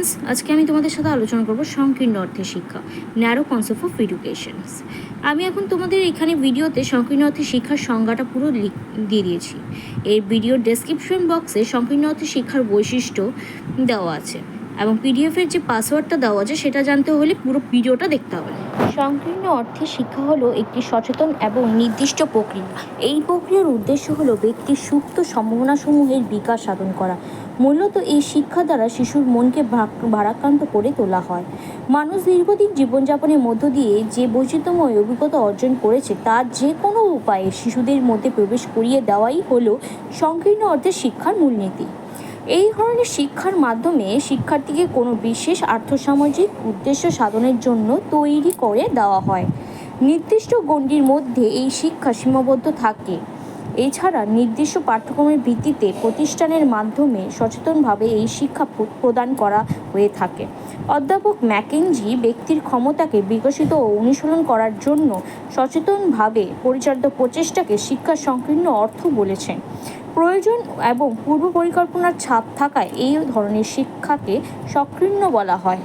Students, আজকে আমি তোমাদের সাথে আলোচনা করব সংকীর্ণ অর্থে শিক্ষা, ন্যারো কনসেপ্ট অফ এডুকেশন। আমি এখন তোমাদের এখানে ভিডিওতে সংকীর্ণ অর্থে শিক্ষার সংজ্ঞাটা পুরো দিয়ে দিয়েছি। এর ভিডিওর ডেসক্রিপশন বক্সে সংকীর্ণ অর্থে শিক্ষার বৈশিষ্ট্য দেওয়া আছে এবং পিডিএফের যে পাসওয়ার্ডটা দেওয়া আছে সেটা জানতে হলে পুরো ভিডিওটা দেখতে হবে। সংকীর্ণ অর্থে শিক্ষা হলো একটি সচেতন এবং নির্দিষ্ট প্রক্রিয়া। এই প্রক্রিয়ার উদ্দেশ্য হলো ব্যক্তির সুপ্ত সম্ভাবনাসমূহের বিকাশ সাধন করা। মূলত এই শিক্ষা দ্বারা শিশুর মনকে ভারাক্রান্ত করে তোলা হয়। মানুষ দীর্ঘদিন জীবনযাপনের মধ্য দিয়ে যে বৈচিত্র্যময় অভিজ্ঞতা অর্জন করেছে তার যে কোনো উপায়ে শিশুদের মধ্যে প্রবেশ করিয়ে দেওয়াই হলো সংকীর্ণ অর্থে শিক্ষার মূলনীতি। এই ধরনের শিক্ষার মাধ্যমে শিক্ষার্থীকে কোনো বিশেষ আর্থসামাজিক উদ্দেশ্য সাধনের জন্য তৈরি করে দেওয়া হয়। নির্দিষ্ট গণ্ডির মধ্যে এই শিক্ষা সীমাবদ্ধ থাকে। এছাড়া নির্দিষ্ট পাঠ্যক্রমের ভিত্তিতে প্রতিষ্ঠানের মাধ্যমে সচেতনভাবে এই শিক্ষা প্রদান করা হয়ে থাকে। অধ্যাপক ম্যাকেঞ্জি ব্যক্তির ক্ষমতাকে বিকশিত ও অনুশীলন করার জন্য সচেতনভাবে পরিচালিত প্রচেষ্টাকে শিক্ষার সংকীর্ণ অর্থ বলেছেন। প্রয়োজন এবং পূর্ব পরিকল্পনার ছাপ থাকায় এই ধরনের শিক্ষাকে সংকীর্ণ বলা হয়।